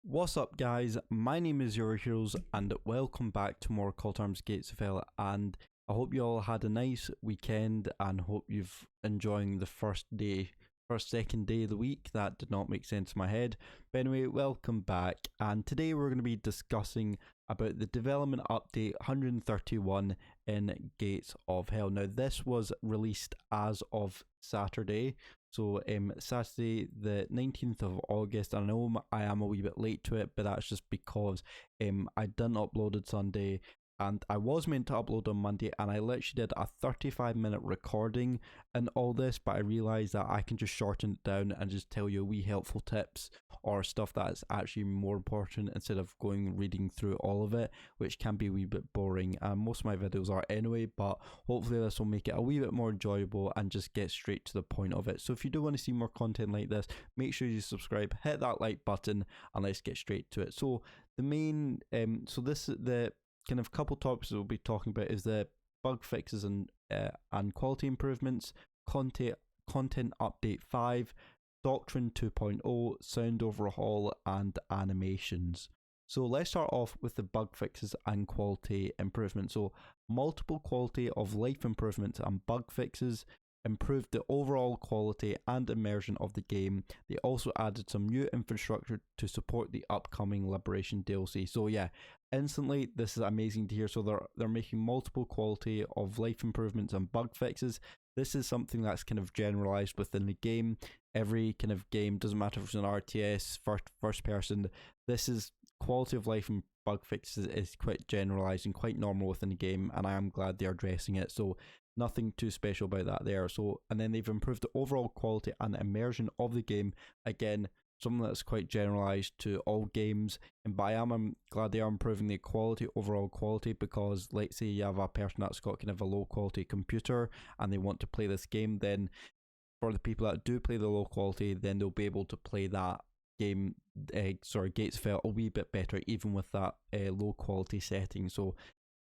What's up, guys? My name is Your Heroes, and welcome back to more Cult Arms Gates of Hell. And I hope you all had a nice weekend, and hope you've enjoying the second day of the week. That did not make sense in my head. But anyway, welcome back. And today we're going to be discussing about the development update 131 in Gates of Hell. Now, this was released as of Saturday. So Saturday the 19th of August. I know I am a wee bit late to it, but that's just because I didn't upload it Sunday, and I was meant to upload on Monday, and I literally did a 35-minute recording and all this, but I realised that I can just shorten it down and just tell you wee helpful tips or stuff that's actually more important instead of reading through all of it, which can be a wee bit boring. Most of my videos are anyway, but hopefully this will make it a wee bit more enjoyable and just get straight to the point of it. So if you do want to see more content like this, make sure you subscribe, hit that like button, and let's get straight to it. So the main this is the kind of couple topics we'll be talking about is the bug fixes and quality improvements, content update 5, Doctrine 2.0, Sound Overhaul, and animations. So let's start off with the bug fixes and quality improvements. So multiple quality of life improvements and bug fixes improved the overall quality and immersion of the game. They also added some new infrastructure to support the upcoming Liberation DLC. So yeah, instantly this is amazing to hear. So they're making multiple quality of life improvements and bug fixes. This is something that's kind of generalized within the game. Every kind of game, doesn't matter if it's an RTS, first person, this is quality of life and bug fixes is quite generalized and quite normal within the game, and I am glad they're addressing it. So nothing too special about that there. So, and then they've improved the overall quality and immersion of the game. Again, something that's quite generalized to all games, and by I'm glad they are improving the overall quality, because let's say you have a person that's got kind of a low quality computer and they want to play this game, then for the people that do play the low quality, then they'll be able to play that game, Gates of Hell a wee bit better, even with that low quality setting. So,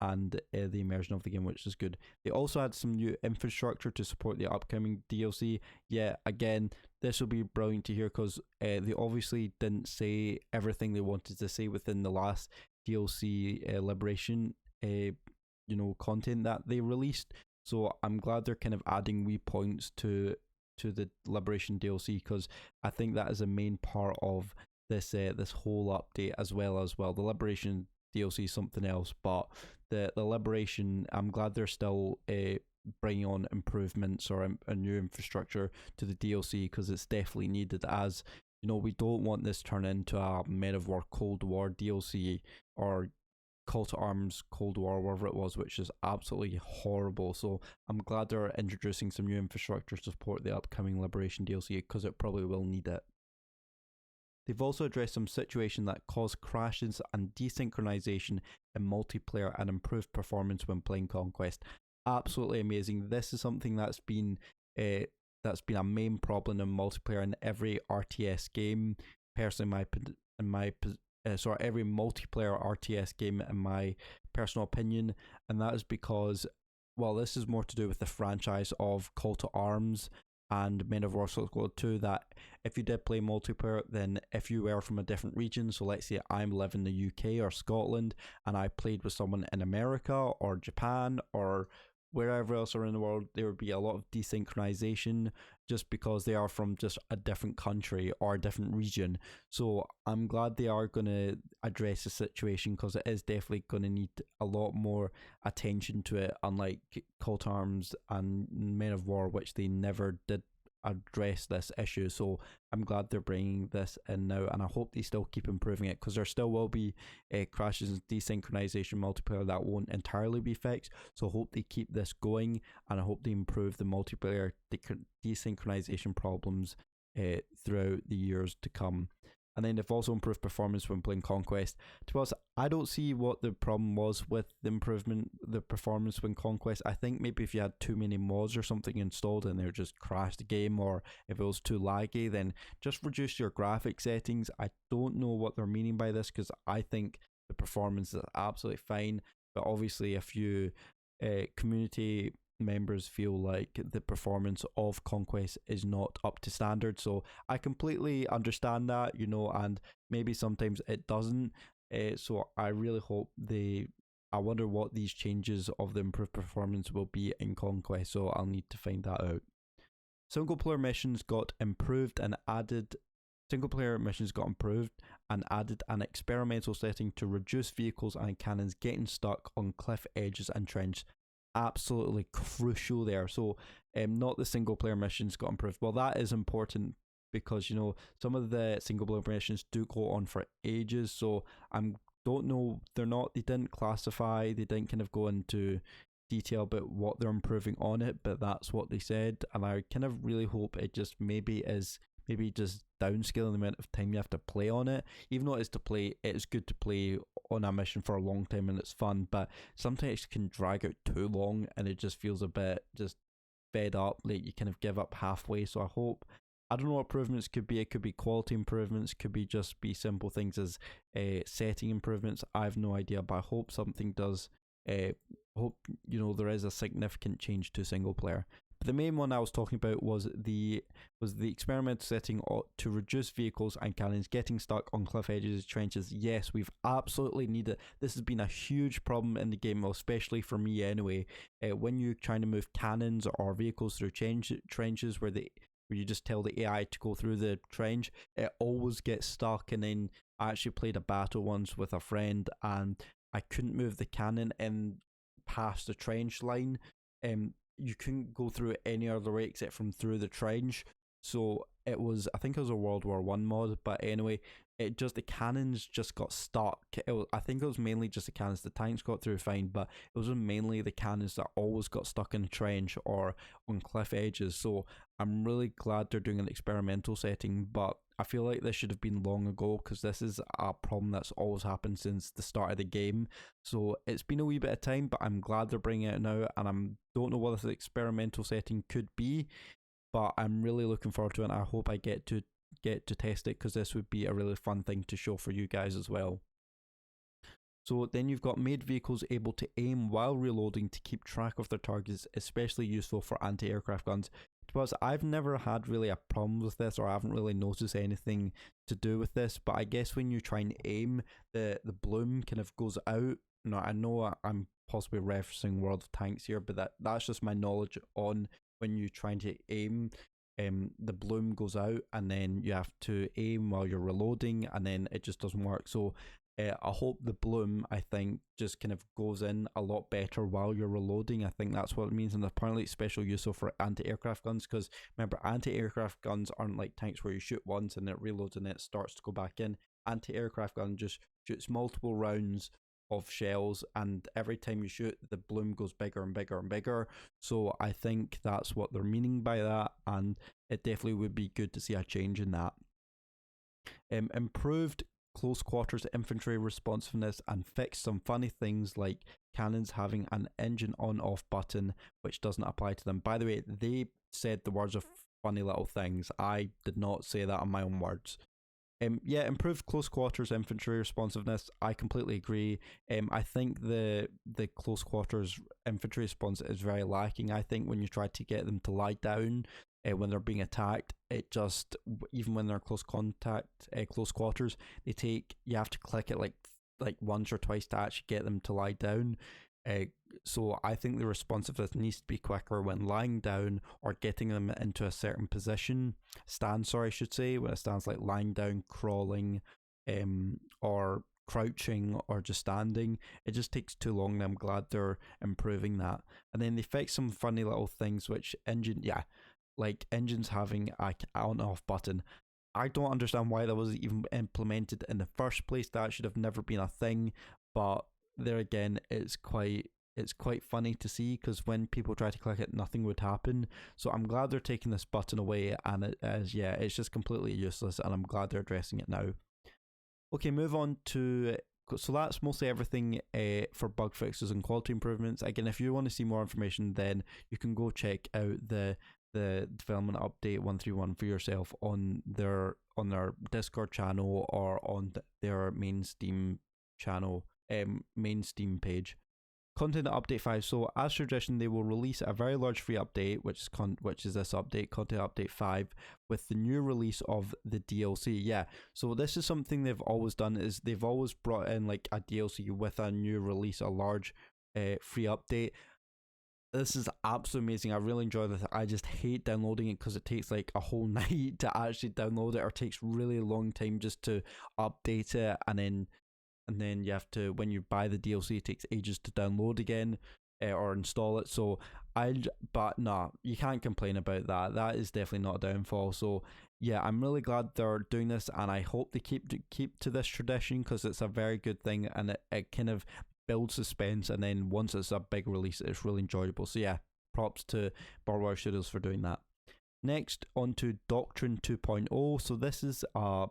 and the immersion of the game, which is good. They also had some new infrastructure to support the upcoming DLC. Yeah, again, this will be brilliant to hear, because they obviously didn't say everything they wanted to say within the last DLC Liberation content that they released. So I'm glad they're kind of adding wee points to the Liberation DLC, because I think that is a main part of this whole update, as well. The Liberation DLC is something else, but the Liberation, I'm glad they're still bringing on improvements or a new infrastructure to the DLC, because it's definitely needed. As you know, we don't want this turn into a Men of War Cold War DLC or Call to Arms Cold War, whatever it was, which is absolutely horrible. So I'm glad they're introducing some new infrastructure to support the upcoming Liberation DLC, because it probably will need it. They've also addressed some situations that cause crashes and desynchronization in multiplayer and improved performance when playing Conquest. Absolutely amazing. This is something that's been a main problem in multiplayer in every RTS game. Personally, every multiplayer RTS game, in my personal opinion, and that is because, well, this is more to do with the franchise of Call to Arms and Men of War Squad 2, that if you did play multiplayer, then if you were from a different region, so let's say I live in the UK or Scotland, and I played with someone in America or Japan or wherever else around the world, there would be a lot of desynchronization, just because they are from just a different country or a different region. So I'm glad they are going to address the situation, because it is definitely going to need a lot more attention to it, unlike Call to Arms and Men of War, which they never did address this issue. So I'm glad they're bringing this in now, and I hope they still keep improving it, because there still will be crashes and desynchronization multiplayer that won't entirely be fixed. So I hope they keep this going, and I hope they improve the multiplayer desynchronization problems throughout the years to come. And then they've also improved performance when playing Conquest. To be honest, I don't see what the problem was with the performance when Conquest. I think maybe if you had too many mods or something installed and they just crashed the game, or if it was too laggy, then just reduce your graphic settings. I don't know what they're meaning by this, because I think the performance is absolutely fine. But obviously, if you community members feel like the performance of Conquest is not up to standard. So I completely understand that, and maybe sometimes it doesn't. So I really hope I wonder what these changes of the improved performance will be in Conquest. So I'll need to find that out. Single player missions got improved and added. Single player missions got improved and added an experimental setting to reduce vehicles and cannons getting stuck on cliff edges and trenches. Absolutely crucial there. So, not the single player missions got improved. Well, that is important because some of the single player missions do go on for ages. So I don't know. They didn't classify. They didn't kind of go into detail about what they're improving on it, but that's what they said, and I kind of really hope it just maybe just downscaling the amount of time you have to play on it. Even though it's good to play on a mission for a long time and it's fun, but sometimes it can drag out too long and it just feels a bit just fed up, like you kind of give up halfway. So I don't know what improvements could be. It could be quality improvements, could be just be simple things as setting improvements. I have no idea, but I hope something does. Hope there is a significant change to single player. But the main one I was talking about was the experimental setting to reduce vehicles and cannons getting stuck on cliff edges, trenches. Yes, we've absolutely needed it. This has been a huge problem in the game, especially for me anyway. When you're trying to move cannons or vehicles through trenches where you just tell the AI to go through the trench, it always gets stuck. And then I actually played a battle once with a friend and I couldn't move the cannon in past the trench line. You couldn't go through it any other way except from through the trench. So I think it was a World War One mod, but anyway, the cannons just got stuck. I think it was mainly just the cannons. The tanks got through fine, but it was mainly the cannons that always got stuck in the trench or on cliff edges. So I'm really glad they're doing an experimental setting, but I feel like this should have been long ago because this is a problem that's always happened since the start of the game. So it's been a wee bit of time, but I'm glad they're bringing it now, and I don't know what the experimental setting could be, but I'm really looking forward to it, and I hope I get to test it because this would be a really fun thing to show for you guys as well. So then you've got made vehicles able to aim while reloading to keep track of their targets, especially useful for anti-aircraft guns. Because I've never had really a problem with this, or I haven't really noticed anything to do with this, but I guess when you try and aim, the bloom kind of goes out. I know I'm possibly referencing World of Tanks here, but that's just my knowledge on when you're trying to aim. The bloom goes out and then you have to aim while you're reloading and then it just doesn't work. So I hope the bloom, I think, just kind of goes in a lot better while you're reloading. I think that's what it means, and apparently it's special useful for anti-aircraft guns, because remember, anti-aircraft guns aren't like tanks where you shoot once and it reloads and it starts to go back in. Anti-aircraft gun just shoots multiple rounds of shells, and every time you shoot, the bloom goes bigger and bigger and bigger. So I think that's what they're meaning by that, and it definitely would be good to see a change in that. Improved close quarters infantry responsiveness and fixed some funny things like cannons having an engine on off button which doesn't apply to them. By the way, they said the words of funny little things. I did not say that in my own words. Improved close quarters infantry responsiveness. I completely agree. I think the close quarters infantry response is very lacking. I think when you try to get them to lie down when they're being attacked, it just, even when they're close quarters, you have to click it like once or twice to actually get them to lie down. So I think the responsiveness needs to be quicker when lying down or getting them into a certain stance, I should say, when it stands like lying down, crawling, or crouching, or just standing. It just takes too long, and I'm glad they're improving that. And then they fix some funny little things, which engines having a on-off button. I don't understand why that wasn't even implemented in the first place. That should have never been a thing, but there again, it's quite funny to see, because when people try to click it, nothing would happen. So I'm glad they're taking this button away, and it's just completely useless, and I'm glad they're addressing it now. Okay, move on to, so that's mostly everything for bug fixes and quality improvements. Again, if you want to see more information, then you can go check out the development update 131 for yourself on their Discord channel or on their main Steam channel, main Steam page. Content update 5. So as tradition, they will release a very large free update, which is this update, content update 5, with the new release of the DLC. Yeah. So this is something they've always done, is they've always brought in like a DLC with a new release, a large free update. This is absolutely amazing. I really enjoy this. I just hate downloading it because it takes like a whole night to actually download it, or takes really long time just to update it, and then you have to, when you buy the DLC, it takes ages to download again, or install it. So but nah, you can't complain about that. That is definitely not a downfall. So yeah, I'm really glad they're doing this, and I hope they keep to this tradition, because it's a very good thing, and it kind of builds suspense, and then once it's a big release, it's really enjoyable. So yeah, props to Borrowed Studios for doing that. Next, on to Doctrine 2.0. So this is a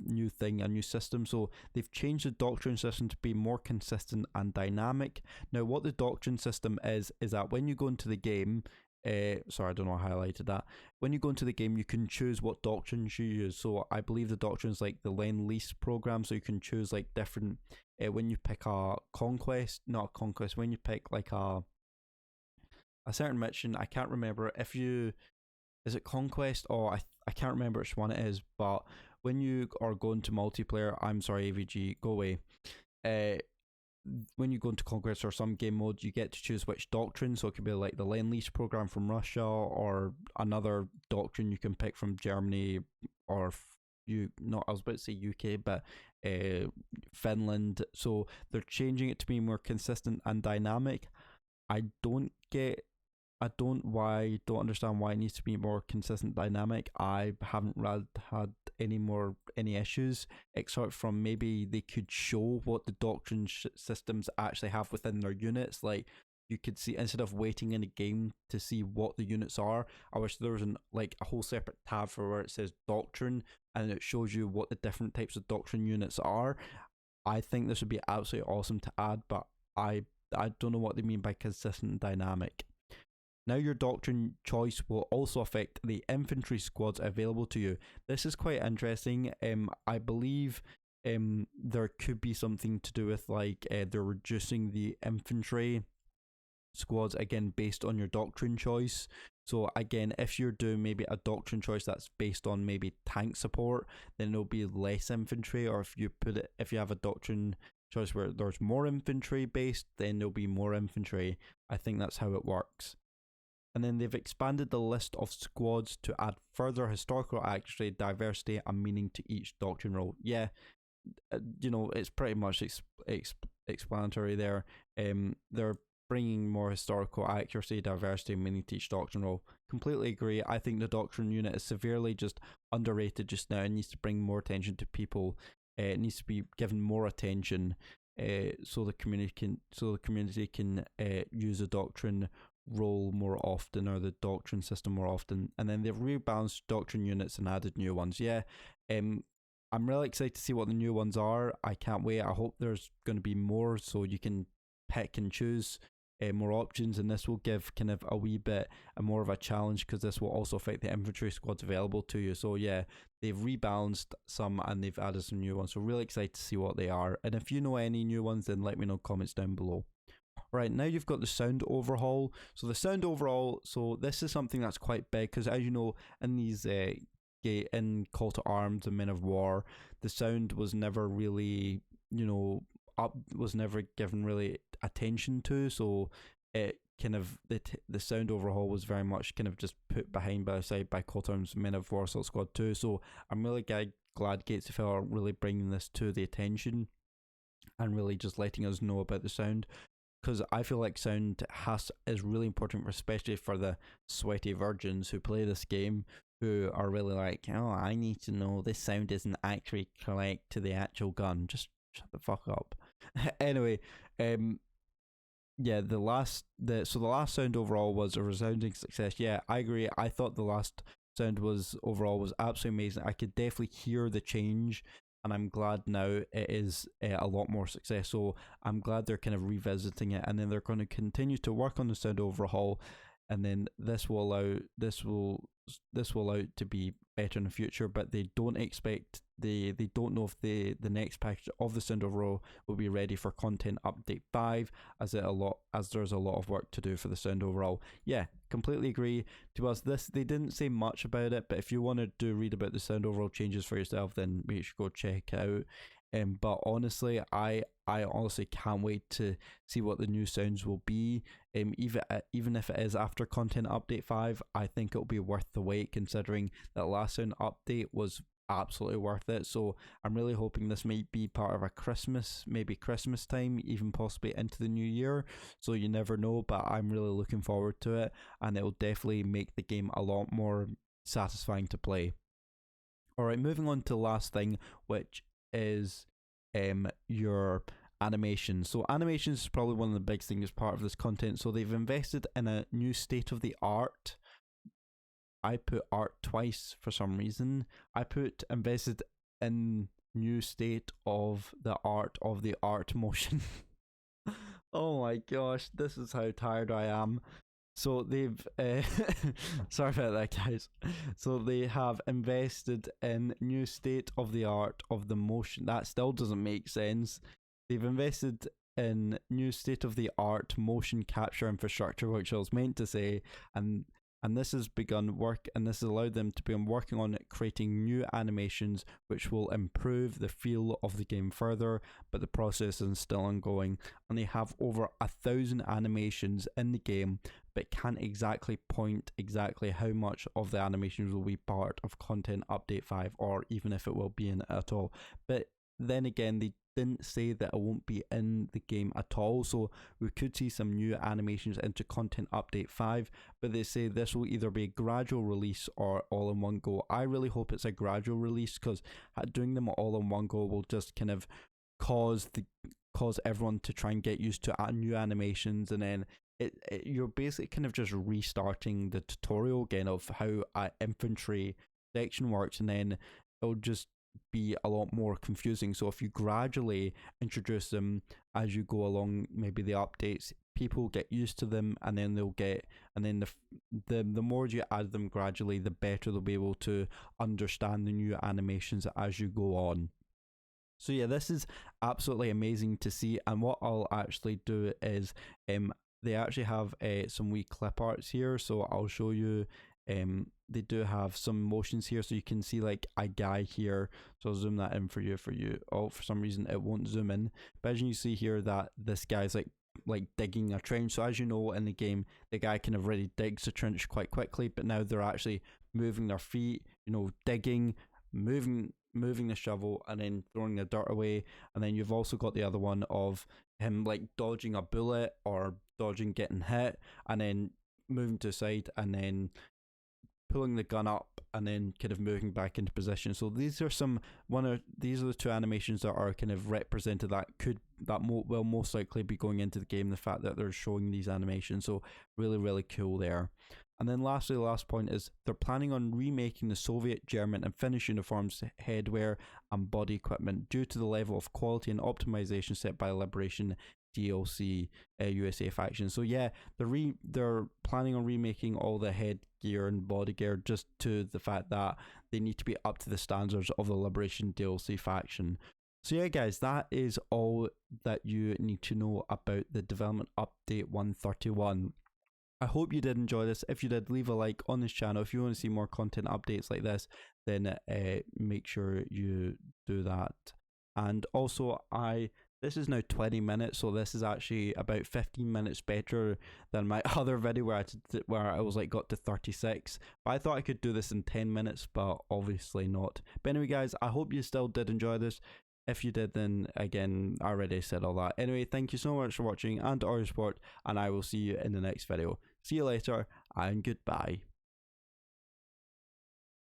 new thing, a new system. So they've changed the Doctrine system to be more consistent and dynamic. Now, what the Doctrine system is that when you go into the game, sorry, I don't know, I highlighted that. When you go into the game, you can choose what doctrines you use. So I believe the doctrines like the Lend-Lease program, so you can choose like different, when you pick a conquest, not a conquest, when you pick like a certain mission, I can't remember if you, is it conquest, or I can't remember which one it is, but when you are going to multiplayer, I'm sorry AVG, go away, when you go into conquest or some game mode, you get to choose which doctrine. So it could be like the Lend-Lease program from Russia, or another doctrine you can pick from Germany, or I was about to say UK, but Finland. So they're changing it to be more consistent and dynamic. I don't understand why it needs to be more consistent, dynamic. I haven't had any issues, except from maybe they could show what the doctrine systems actually have within their units. Like, you could see, instead of waiting in a game to see what the units are, I wish there was a whole separate tab for where it says doctrine, and it shows you what the different types of doctrine units are. I think this would be absolutely awesome to add, but I don't know what they mean by consistent and dynamic. Now your doctrine choice will also affect the infantry squads available to you. This is quite interesting. I believe there could be something to do with like they're reducing the infantry squads again based on your doctrine choice. So again, if you're doing maybe a doctrine choice that's based on maybe tank support, then it'll be less infantry. Or if you have a doctrine choice where there's more infantry based, then there'll be more infantry. I think that's how it works. And then they've expanded the list of squads to add further historical accuracy, diversity, and meaning to each doctrine role. Yeah, it's pretty much explanatory there. They're bringing more historical accuracy, diversity, and meaning to each doctrine role. Completely agree. I think the doctrine unit is severely just underrated just now. It needs to bring more attention to people. It needs to be given more attention, so the community can use a doctrine role more often, or the doctrine system more often. And then they've rebalanced doctrine units and added new ones. Yeah, I'm really excited to see what the new ones are. I can't wait. I hope there's going to be more, so you can pick and choose more options, and this will give kind of a wee bit more of a challenge, because this will also affect the infantry squads available to you. So yeah, they've rebalanced some and they've added some new ones, so really excited to see what they are. And if you know any new ones, then let me know in comments down below. Right, now you've got the Sound Overhaul. So the Sound Overhaul, so this is something that's quite big, because as you know, in these in Call to Arms and Men of War, the sound was never really, was never given really attention to. So it kind of, the Sound Overhaul was very much kind of just put by the side by Call to Arms Men of War Assault Squad 2. So I'm really glad Gates of Hell are really bringing this to the attention and really just letting us know about the sound, because I feel like sound is really important, especially for the sweaty virgins who play this game, who are really like, oh, I need to know this sound isn't actually correct to the actual gun. Just shut the fuck up. Anyway, yeah, the last Sound Overhaul was a resounding success. Yeah, I agree. I thought the last sound overall was absolutely amazing. I could definitely hear the change, and I'm glad now it is a lot more success. So I'm glad they're kind of revisiting it, and then they're going to continue to work on the Sound Overhaul. and then this will allow it to be better in the future, but they don't expect they don't know if the next package of the Sound Overhaul will be ready for content update 5, as there's a lot of work to do for the Sound Overhaul. Yeah, completely agree. To us, this they didn't say much about it, but if you wanted to read about the Sound Overhaul changes for yourself, then make sure go check it out. But honestly, I honestly can't wait to see what the new sounds will be. Even if it is after content update 5, I think it'll be worth the wait, considering that last sound update was absolutely worth it. So I'm really hoping this might be part of a maybe Christmas time, even possibly into the new year. So you never know, but I'm really looking forward to it, and it'll definitely make the game a lot more satisfying to play. Alright, moving on to the last thing, which is your animation. So animations is probably one of the big things as part of this content. So they've invested in a new state of the art. I put art twice for some reason. I put invested in new state of the art motion. Oh my gosh, this is how tired I am. So they've sorry about that, guys. So they have invested in new state of the art of the motion. That still doesn't make sense. They've invested in new state of the art motion capture infrastructure, which I was meant to say, and this has begun work, and this has allowed them to begin working on creating new animations which will improve the feel of the game further, but the process is still ongoing, and they have over 1,000 animations in the game, but can't exactly point exactly how much of the animations will be part of content update 5, or even if it will be in it at all. But then again, they didn't say that it won't be in the game at all, so we could see some new animations into content update 5, but they say this will either be a gradual release or all in one go. I really hope it's a gradual release, because doing them all in one go will just kind of cause everyone to try and get used to new animations, and then you're basically kind of just restarting the tutorial again of how an infantry section works, and then it'll just be a lot more confusing. So if you gradually introduce them as you go along, maybe the updates, people get used to them, and then the more you add them gradually, the better they'll be able to understand the new animations as you go on. So yeah, this is absolutely amazing to see, and what I'll actually do is they actually have some wee clip arts here, so I'll show you. They do have some motions here, so you can see like a guy here, so I'll zoom that in for you. Oh, for some reason it won't zoom in, but as you see here that this guy's like digging a trench. So as you know, in the game, the guy kind of already digs the trench quite quickly, but now they're actually moving their feet, digging, moving the shovel, and then throwing the dirt away. And then you've also got the other one of him like dodging a bullet or dodging getting hit, and then moving to the side, and then pulling the gun up, and then kind of moving back into position. So these are these are the two animations that are kind of represented that will most likely be going into the game, the fact that they're showing these animations. So really, really cool there. And then lastly, the last point is they're planning on remaking the Soviet, German and Finnish uniforms, headwear and body equipment due to the level of quality and optimization set by Liberation DLC USA faction. So yeah, they're planning on remaking all the headgear and body gear just to the fact that they need to be up to the standards of the Liberation DLC faction. So yeah guys, that is all that you need to know about the development update 131. I hope you did enjoy this. If you did, leave a like on this channel. If you want to see more content updates like this, then make sure you do that. And also, this is now 20 minutes, so this is actually about 15 minutes better than my other video where I was like got to 36. But I thought I could do this in 10 minutes, but obviously not. But anyway guys, I hope you still did enjoy this. If you did, then again, I already said all that. Anyway, thank you so much for watching and all your support, and I will see you in the next video. See you later, and goodbye.